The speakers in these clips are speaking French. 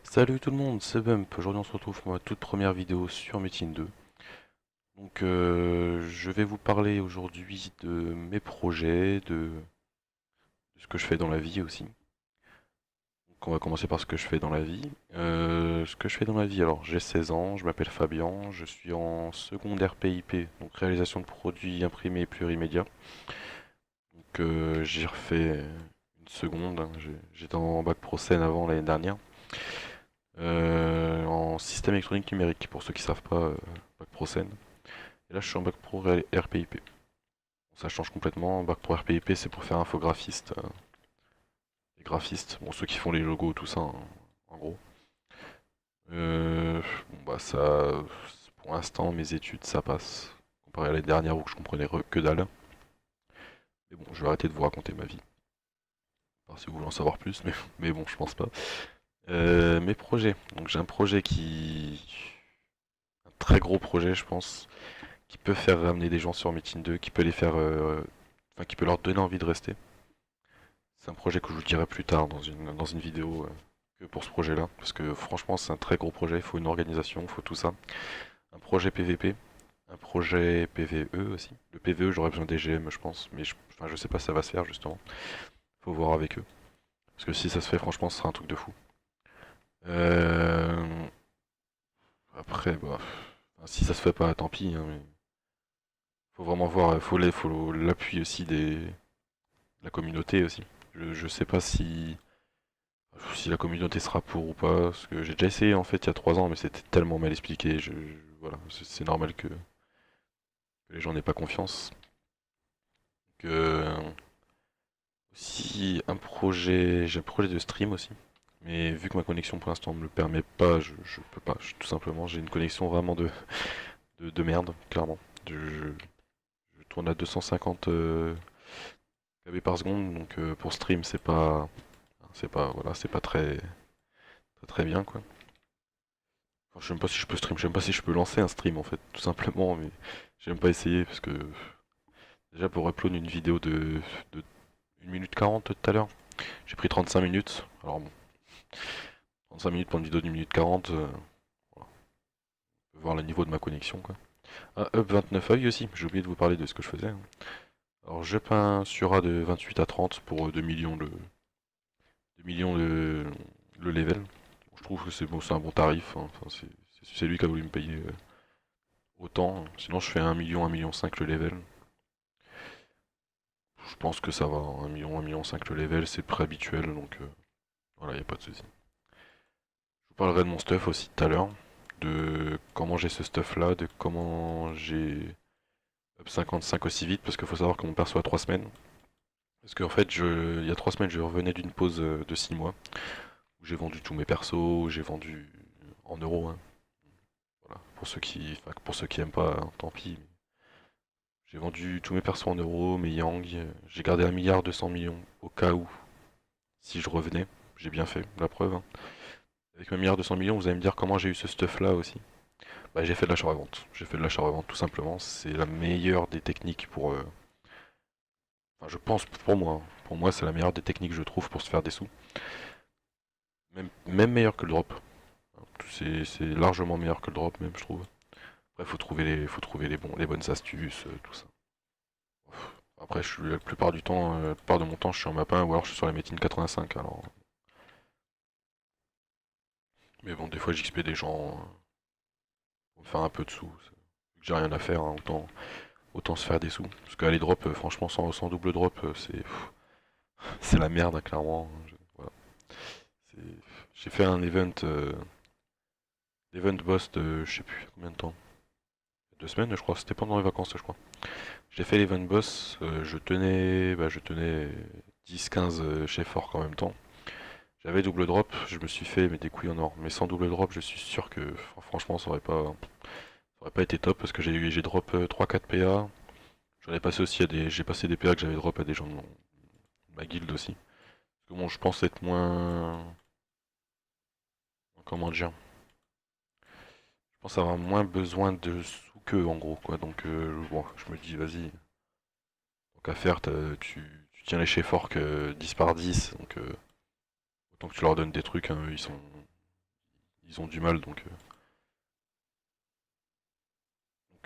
Salut tout le monde, c'est Bump. Aujourd'hui on se retrouve pour ma toute première vidéo sur Metin 2. Donc je vais vous parler aujourd'hui de mes projets, de ce que je fais dans la vie aussi. Donc on va commencer par ce que je fais dans la vie. Ce que je fais dans la vie, alors j'ai 16 ans, je m'appelle Fabien, je suis en secondaire PIP, donc réalisation de produits imprimés plurimédia. Donc j'ai refait une seconde, hein. J'étais en bac pro scène avant l'année dernière. En système électronique numérique, pour ceux qui savent pas, bac pro scène. Et là, je suis en bac pro RPIP. Ça change complètement. Bac pro RPIP, c'est pour faire infographiste. Les graphistes, bon, ceux qui font les logos, tout ça, hein, en gros. Bon, bah, ça, pour l'instant, mes études, ça passe. Comparé à l'année dernière où je comprenais que dalle. Mais bon, je vais arrêter de vous raconter ma vie. Enfin, si vous voulez en savoir plus, mais bon, je pense pas. Mes projets. Donc, j'ai un projet qui. Un très gros projet, je pense, qui peut faire ramener des gens sur Meeting 2, qui peut les faire, enfin qui peut leur donner envie de rester. C'est un projet que je vous dirai plus tard dans une vidéo que pour ce projet-là, parce que franchement c'est un très gros projet, il faut une organisation, il faut tout ça. Un projet PVP, un projet PVE aussi. Le PVE j'aurais besoin des GM je pense, mais enfin, je sais pas si ça va se faire justement. Faut voir avec eux. Parce que si ça se fait franchement ce sera un truc de fou. Euh, Après bah, enfin, si ça se fait pas tant pis, hein, mais faut vraiment voir, faut l'appui aussi de la communauté aussi. Je sais pas si la communauté sera pour ou pas, parce que j'ai déjà essayé en fait il y a 3 ans, mais c'était tellement mal expliqué, voilà, c'est normal que les gens n'aient pas confiance. Que aussi j'ai un projet de stream aussi, mais vu que ma connexion pour l'instant me le permet pas, je peux pas, tout simplement, j'ai une connexion vraiment de merde, clairement. Je tourne à 250 kb par seconde, donc pour stream voilà, c'est pas très bien quoi. Enfin, je sais même pas si je peux stream, je sais même pas si je peux lancer un stream en fait, tout simplement, mais j'ai même pas essayé parce que déjà pour upload une vidéo de 1 minute 40 tout à l'heure, j'ai pris 35 minutes. Alors bon, 35 minutes pour une vidéo d'1 minute 40, voilà. On peut voir le niveau de ma connexion quoi. Ah, Up 29 œil aussi, j'ai oublié de vous parler de ce que je faisais, hein. Alors je peins sur A de 28 à 30 pour 2 millions2 millions le level. Je trouve que c'est bon, c'est un bon tarif, hein. Enfin, c'est lui qui a voulu me payer autant. Sinon je fais 1 million 5 le level. Je pense que ça va, 1 million 5 le level, c'est pré-habituel, donc voilà, y a pas de souci. Je vous parlerai de mon stuff aussi tout à l'heure, de comment j'ai ce stuff là, de comment j'ai up 55 aussi vite, parce qu'il faut savoir que mon perso a 3 semaines. Parce qu'en fait, il y a 3 semaines, je revenais d'une pause de 6 mois, où j'ai vendu tous mes persos, où j'ai vendu en euros, hein. Voilà. Enfin, pour ceux qui aiment pas, hein, tant pis. J'ai vendu tous mes persos en euros, mes Yang, j'ai gardé 1,2 milliard au cas où, si je revenais. J'ai bien fait, la preuve, hein. Avec ma milliard 200 millions, vous allez me dire comment j'ai eu ce stuff là aussi. Bah, j'ai fait de l'achat-revente. J'ai fait de l'achat-revente tout simplement. C'est la meilleure des techniques pour. Enfin, je pense pour moi, hein. Pour moi, c'est la meilleure des techniques, je trouve, pour se faire des sous. Même meilleur que le drop. C'est largement meilleur que le drop, même, je trouve. Après, faut trouver les bonnes astuces, tout ça. Après, la plupart du temps, la plupart de mon temps, je suis en mapin ou alors je suis sur la métine 85. Alors. Mais bon, des fois, j'XP des gens pour me faire un peu de sous. Vu que j'ai rien à faire, hein, autant se faire des sous. Parce qu'aller drop, franchement, sans double drop, c'est la merde, hein, clairement. Voilà. C'est- J'ai fait un event boss de je sais plus combien de temps. 2 semaines, je crois. C'était pendant les vacances, je crois. J'ai fait l'event boss, je tenais 10-15 chefs forts en même temps. J'avais double drop, je me suis fait mais des couilles en or. Mais sans double drop, je suis sûr que franchement, ça aurait pas été top parce que j'ai drop 3-4 PA. J'en ai passé aussi j'ai passé des PA que j'avais drop à des gens de ma guilde aussi. Parce que bon, je pense être comment dire, je pense avoir moins besoin de sous qu'eux en gros quoi. Donc bon, je me dis vas-y, tant qu'à faire, tu tiens les chez forks 10 par 10, donc autant que tu leur donnes des trucs, hein, eux, ils ont du mal, donc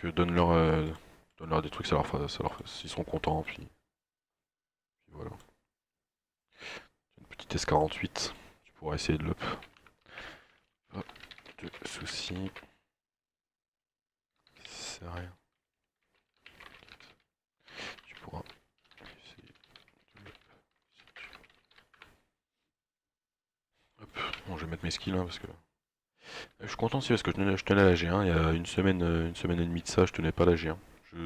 donne-leur des trucs, ils seront contents, puis voilà. Une petite S48, tu pourras essayer de l'up. Pas de soucis, c'est rien. Tu pourras essayer de l'up. Hop, bon, je vais mettre mes skills parce que. Je suis content aussi parce que je tenais la G1 il y a une semaine et demie de ça, je tenais pas la G1. Je...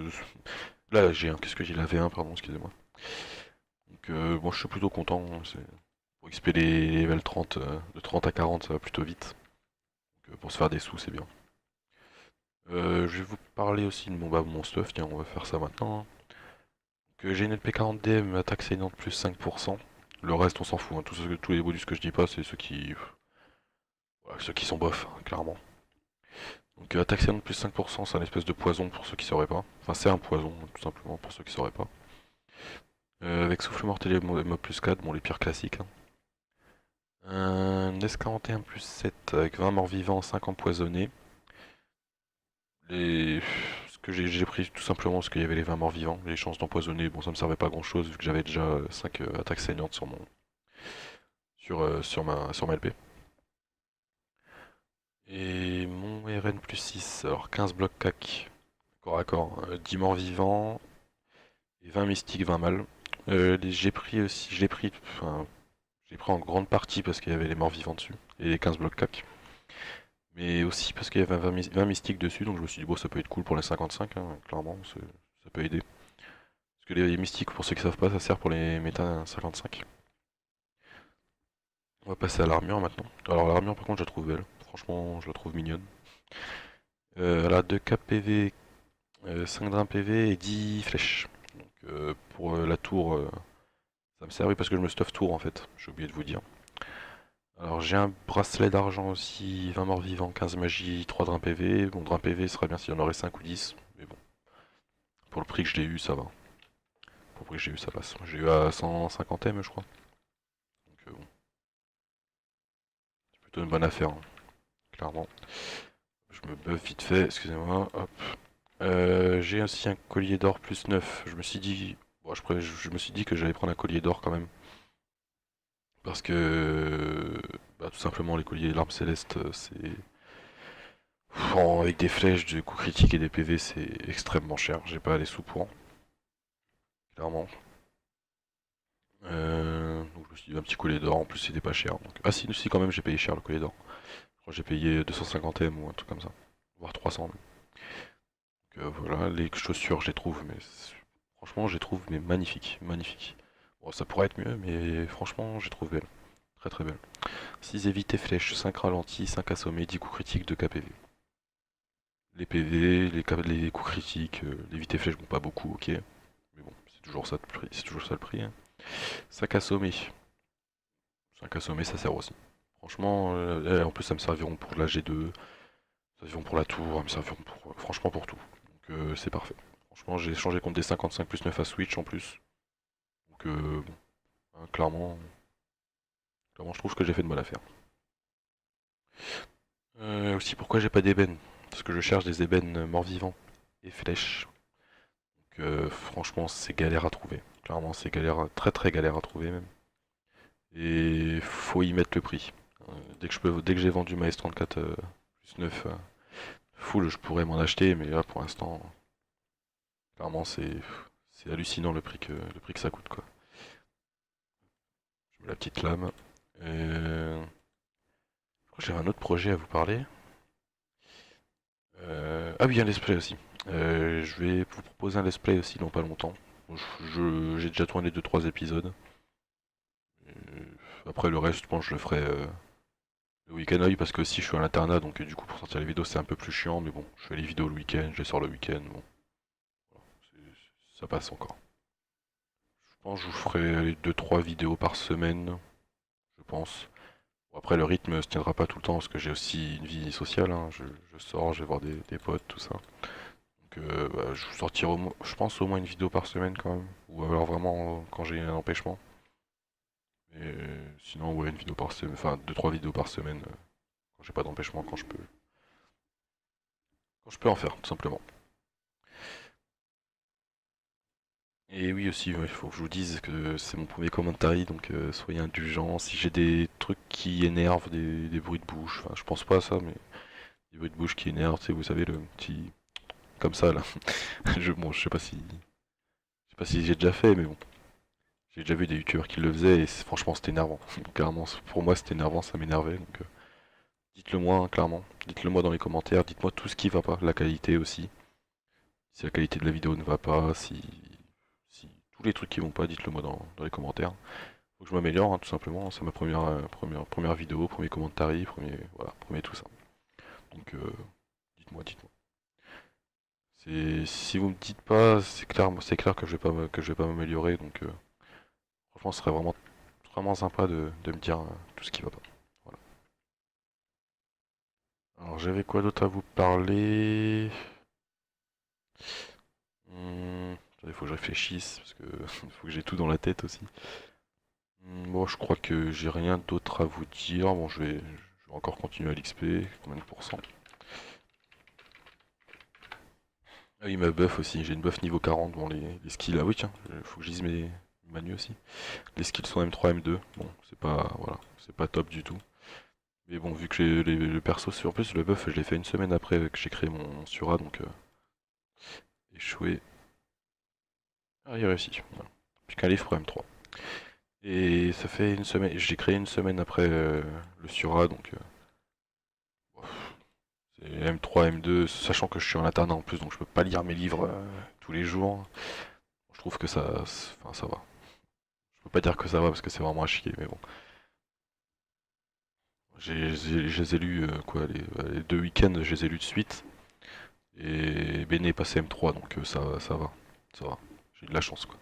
Là, la G1, qu'est-ce que j'ai? La V1, pardon, excusez-moi. Donc, bon, je suis plutôt content. C'est... Pour XP les level 30, de 30 à 40, ça va plutôt vite. Donc, pour se faire des sous, c'est bien. Je vais vous parler aussi de mon stuff, tiens, on va faire ça maintenant, hein. Donc, j'ai une LP40D, attaque saignante plus 5%. Le reste, on s'en fout, hein. Tous les bonus que je dis pas, c'est voilà, ceux qui sont bof, hein, clairement. Donc, attaque saignante plus 5%, c'est un espèce de poison pour ceux qui sauraient pas. Enfin, c'est un poison, tout simplement, pour ceux qui sauraient pas. Avec souffle mortel et mob plus 4, bon, les pires classiques, hein. Un S41 plus 7 avec 20 morts vivants, 5 empoisonnés. Ce que j'ai pris tout simplement parce qu'il y avait les 20 morts vivants. Les chances d'empoisonner, bon, ça me servait pas à grand chose vu que j'avais déjà 5 attaques saignantes sur ma LP. Et mon RN plus 6, alors 15 blocs cac, corps à corps, 10 morts vivants et 20 mystiques, 20 mal. J'ai pris aussi, enfin, je l'ai pris en grande partie parce qu'il y avait les morts vivants dessus et les 15 blocs cac. Mais aussi parce qu'il y avait 20 mystiques dessus, donc je me suis dit, bon, ça peut être cool pour les 55, hein, clairement, ça peut aider. Parce que les mystiques, pour ceux qui savent pas, ça sert pour les méta 55. On va passer à l'armure maintenant. Alors l'armure, par contre, je la trouve belle. Franchement, je la trouve mignonne. Elle a 2k PV, 5 drains PV et 10 flèches. Donc pour la tour, ça me sert, oui, parce que je me stuff tour en fait. J'ai oublié de vous dire. Alors j'ai un bracelet d'argent aussi, 20 morts vivants, 15 magie, 3 drains PV. Bon, drain PV serait bien s'il y en aurait 5 ou 10, mais bon. Pour le prix que je l'ai eu, ça va. Pour le prix que j'ai eu, ça passe. J'ai eu à 150 M, je crois. Donc bon, c'est plutôt une bonne affaire, hein, clairement. Je me buff vite fait, excusez-moi. Hop. J'ai aussi un collier d'or plus 9. Je me suis dit. Bon, je me suis dit que j'allais prendre un collier d'or quand même. Parce que. Bah, tout simplement, les colliers l'arme céleste, c'est. Avec des flèches, des coups critiques et des PV, c'est extrêmement cher. J'ai pas les sous pour, clairement. Donc je me suis dit un petit collier d'or, en plus il était pas cher. Donc... Ah si, quand même j'ai payé cher le collier d'or. Je crois que j'ai payé 250 M ou un truc comme ça. Voire 300 même. Donc voilà, les chaussures je les trouve, mais franchement je les trouve mais magnifiques, magnifiques. Bon ça pourrait être mieux, mais franchement je les trouve belles. Très très belles. 6 évité flèches, 5 ralentis, 5 assommés, 10 coups critiques, 2 KPV. Les PV, les coups critiques, l'éviter flèches, bon pas beaucoup, ok. Mais bon, c'est toujours ça le prix, c'est toujours ça le prix, hein. 5 assommés. 5 assommés ça sert aussi. Franchement, en plus ça me serviront pour la G2, ça me serviront pour la tour, ça me serviront pour, franchement pour tout. Donc c'est parfait. Franchement j'ai changé contre des 55 plus 9 à Switch en plus. Donc bon, hein, clairement je trouve que j'ai fait une bonne affaire. Aussi pourquoi j'ai pas d'ébène. Parce que je cherche des ébènes morts-vivants et flèches. Donc franchement c'est galère à trouver. Clairement c'est galère, très très galère à trouver même. Et faut y mettre le prix. Dès que j'ai vendu ma S34 plus 9 full, je pourrais m'en acheter, mais là pour l'instant, clairement c'est hallucinant le prix que ça coûte quoi. Je mets la petite lame. Je crois que j'avais un autre projet à vous parler. Ah oui, un let's play aussi. Je vais vous proposer un let's play aussi dans pas longtemps. J'ai déjà tourné 2-3 épisodes. Après le reste, je pense que je le ferai le week-end. Oui, parce que si je suis à l'internat, donc du coup pour sortir les vidéos c'est un peu plus chiant, mais bon, je fais les vidéos le week-end, je les sors le week-end, bon, voilà, ça passe encore. Je pense que je vous ferai les 2-3 vidéos par semaine, je pense. Bon, après le rythme se tiendra pas tout le temps parce que j'ai aussi une vie sociale, hein. Je sors, je vais voir des potes, tout ça. Donc bah, je vous sortirai je pense au moins une vidéo par semaine quand même. Ou alors vraiment quand j'ai un empêchement. Mais sinon ouais une vidéo par semaine, enfin 2-3 vidéos par semaine j'ai pas d'empêchement quand je peux en faire, tout simplement. Et oui aussi, il faut que je vous dise que c'est mon premier commentary, donc soyez indulgents. Si j'ai des trucs qui énervent, des bruits de bouche, enfin je pense pas à ça, mais des bruits de bouche qui énervent, vous savez, le petit... comme ça là. Bon, je sais pas si j'ai déjà fait, mais bon. J'ai déjà vu des youtubeurs qui le faisaient et franchement c'était énervant. Clairement, pour moi c'était énervant, ça m'énervait, donc dites-le moi, hein, clairement. Dites-le moi dans les commentaires, dites-moi tout ce qui va pas, la qualité aussi. Si la qualité de la vidéo ne va pas, si tous les trucs qui vont pas, dites-le moi dans les commentaires. Faut que je m'améliore, hein, tout simplement. C'est ma première vidéo, premier commentary, voilà, premier tout ça. Donc, dites-moi. Si vous me dites pas, c'est clair que que je vais pas m'améliorer. Donc, franchement, ce serait vraiment sympa de me dire tout ce qui va pas. Voilà. Alors, j'avais quoi d'autre à vous parler? Attendez, faut que je réfléchisse parce que faut que j'ai tout dans la tête aussi. Bon, je crois que j'ai rien d'autre à vous dire. Bon, je vais encore continuer à l'XP. Combien de pourcents? Ah oui, ma buff aussi. J'ai une buff niveau 40. Bon, les skills. Ah oui, tiens, faut que je lise mes menus aussi. Les skills sont M3, M2. Bon, c'est pas, voilà, c'est pas top du tout. Mais bon, vu que j'ai le perso sur en plus, le buff, je l'ai fait une semaine après que j'ai créé mon Sura, donc échoué. Ah, il a réussi. Voilà. Plus qu'un livre pour M3. Et ça fait une semaine. J'ai créé une semaine après le Sura, donc. C'est M3, M2, sachant que je suis en internat en plus, donc je peux pas lire mes livres tous les jours. Je trouve que enfin, ça va. Je peux pas dire que ça va parce que c'est vraiment à chier, mais bon. Je les ai lus, quoi, les deux week-ends, je les ai lus de suite. Et Béné est passé M3, donc ça va. Ça va. J'ai eu de la chance, quoi.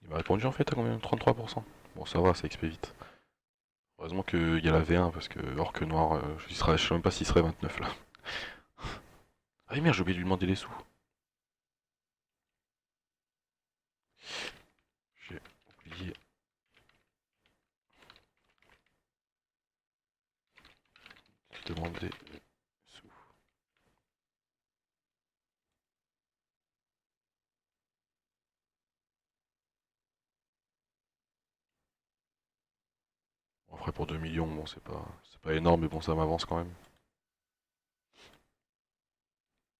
Il m'a répondu en fait à combien? 33%. Bon, ça va, ça XP vite. Heureusement qu'il y a la V1 parce que Orque Noir, je sais même pas s'il serait 29 là. Ah oui, merde, j'ai oublié de lui demander les sous. J'ai oublié de demander les sous. Bon, après pour 2 millions, bon c'est pas énorme, mais bon ça m'avance quand même.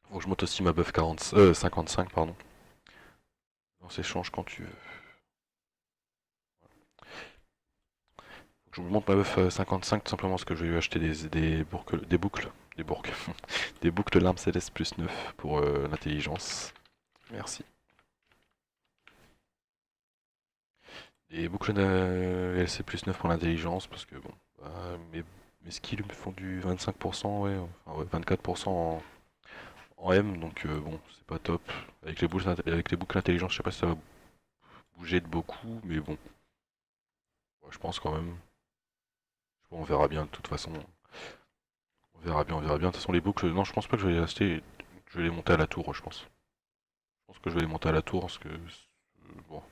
Faut que je monte aussi ma buff 55 pardon. On s'échange quand tu veux. Faut que je vous monte ma buff 55 tout simplement parce que je vais lui acheter des boucles, des boucles l'arme céleste plus 9 pour l'intelligence. Merci. Des boucles LC plus 9 pour l'intelligence parce que bon, mes skills me font du 25%, ouais, enfin, ouais 24% en M, donc bon, c'est pas top. Avec les boucles intelligence, je sais pas si ça va bouger de beaucoup, mais bon, ouais, je pense quand même. Bon, on verra bien de toute façon. On verra bien, on verra bien. De toute façon, les boucles, non, je pense pas que je vais les acheter. Je vais les monter à la tour, je pense. Je pense que je vais les monter à la tour parce que, bon,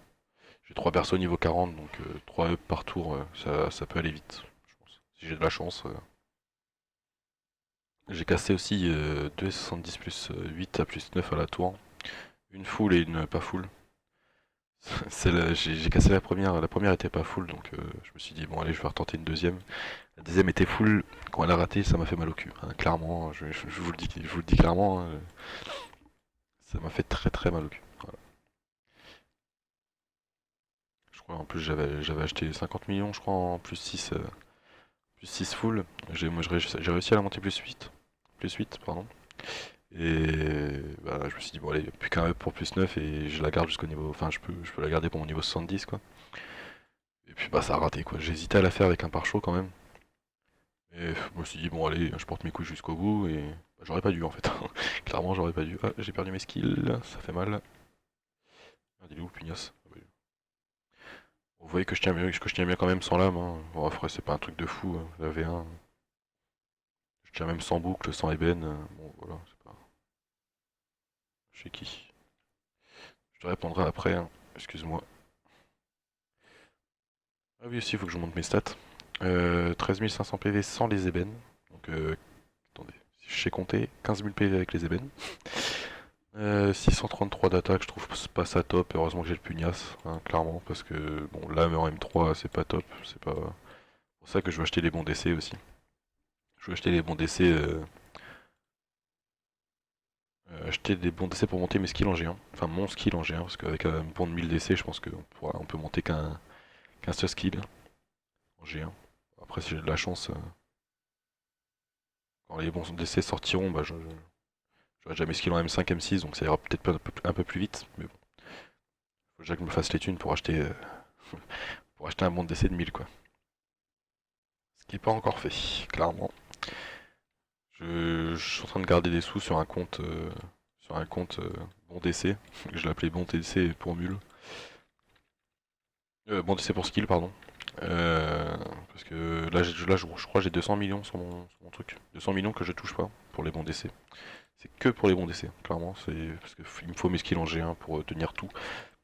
j'ai 3 persos niveau 40, donc 3 up par tour, ça peut aller vite, je pense. Si j'ai de la chance. J'ai cassé aussi 2,70 plus 8 à plus 9 à la tour. Une full et une pas full. J'ai cassé la première était pas full, donc je me suis dit, bon allez, je vais retenter une deuxième. La deuxième était full, quand elle a raté, ça m'a fait mal au cul, hein. Clairement, je vous le dis clairement, hein, ça m'a fait très mal au cul. Voilà. Je crois en plus j'avais acheté 50 millions, je crois, en plus 6 full. Moi j'ai réussi à la monter plus 8 pardon. Et bah, je me suis dit, bon allez, plus qu'un up pour plus 9 et je la garde jusqu'au niveau, enfin je peux la garder pour mon niveau 70 quoi. Et puis bah ça a raté quoi, j'hésitais à la faire avec un pare-chaud quand même. Et je me suis dit, bon, allez, je porte mes couilles jusqu'au bout et bah, j'aurais pas dû en fait. Clairement, j'aurais pas dû. Ah, j'ai perdu mes skills, ça fait mal. Ah, il est où, pugnace? Ah, oui. Vous voyez que je tiens bien quand même sans lame. Hein. Bon, après, c'est pas un truc de fou, hein. La V1. Je tiens même sans boucle, sans ébène. Bon, voilà, c'est pas. Je sais qui. Je te répondrai après, hein. Excuse-moi. Ah oui, aussi, il faut que je monte mes stats. 13 500 PV sans les ébènes. Donc, attendez, si je sais compter, 15 000 PV avec les ébènes. 633 d'attaque, je trouve pas ça top. Heureusement que j'ai le pugnace, hein, clairement, parce que bon, lame en M3, c'est pas top. C'est pas pour ça que je veux acheter les bons DC aussi. Je veux acheter les bons DC, acheter des bons DC pour monter mes skills en G1. Enfin, mon skill en G1, parce qu'avec un bon de 1000 DC, je pense on peut monter qu'un seul skill en G1. Après, si j'ai de la chance, quand les bons DC sortiront, bah, j'aurai déjà mes skills en M5, M6, donc ça ira peut-être un peu plus vite. Mais bon, faut déjà que je me fasse les thunes pour acheter, pour acheter un bon DC de 1000, quoi. Ce qui n'est pas encore fait, clairement. Je suis en train de garder des sous sur un compte bon DC. Je l'ai appelé bon DC pour mule. Bon DC pour skill, pardon. Parce que je crois que j'ai 200 millions sur mon truc. 200 millions que je touche pas pour les bons DC. C'est que pour les bons DC, clairement. C'est parce qu'il me faut mes skills en G1 pour tenir tout.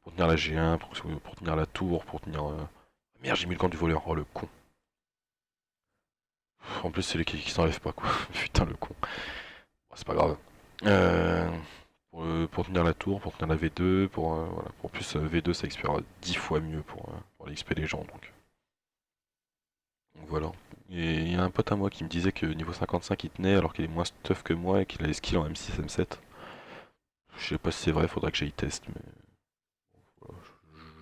Pour tenir la G1, pour tenir la tour, pour tenir... Merde, j'ai mis le camp du voleur. Oh le con. En plus, c'est les qui s'enlèvent pas, quoi. Putain, le con. Bon, c'est pas grave. Euh, pour tenir la tour, pour tenir la V2, voilà. Pour plus, V2, ça expire 10 fois mieux pour l'XP des gens, donc voilà. Et il y a un pote à moi qui me disait que niveau 55 il tenait alors qu'il est moins stuff que moi et qu'il a les skills en M6, M7. Je sais pas si c'est vrai, faudrait que j'aille test, mais voilà,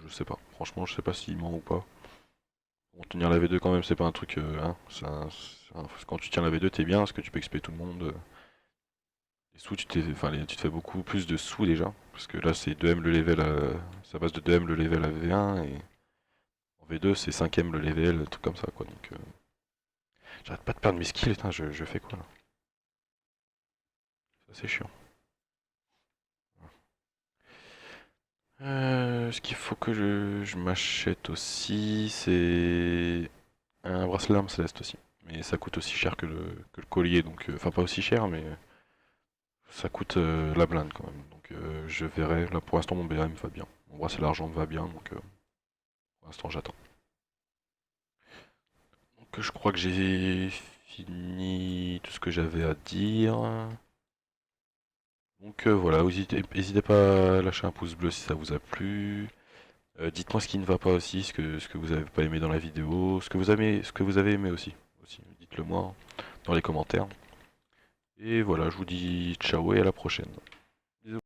je sais pas. Franchement, je sais pas s'il ment ou pas. Bon, tenir la V2 quand même, c'est pas un truc. Hein, quand tu tiens la V2, t'es bien parce que tu peux XP tout le monde. Les sous, tu te fais beaucoup plus de sous déjà. Parce que là, c'est 2M le level ça passe de 2M le level à V1 et en V2, c'est 5M le level, un truc comme ça, quoi. Donc, j'arrête pas de perdre mes skills, putain, je fais quoi là? C'est assez chiant. Ce qu'il faut que je m'achète aussi, c'est un bracelet d'arme céleste aussi. Mais ça coûte aussi cher que le collier, donc enfin pas aussi cher, mais ça coûte la blinde quand même. Donc je verrai. Là pour l'instant mon BA me va bien. Mon bracelet d'argent me va bien, donc pour l'instant j'attends. Donc je crois que j'ai fini tout ce que j'avais à dire. Donc voilà, n'hésitez pas à lâcher un pouce bleu si ça vous a plu. Dites-moi ce qui ne va pas aussi, ce que vous avez pas aimé dans la vidéo, ce que vous avez aimé aussi. Dites-le moi dans les commentaires. Et voilà, je vous dis ciao et à la prochaine.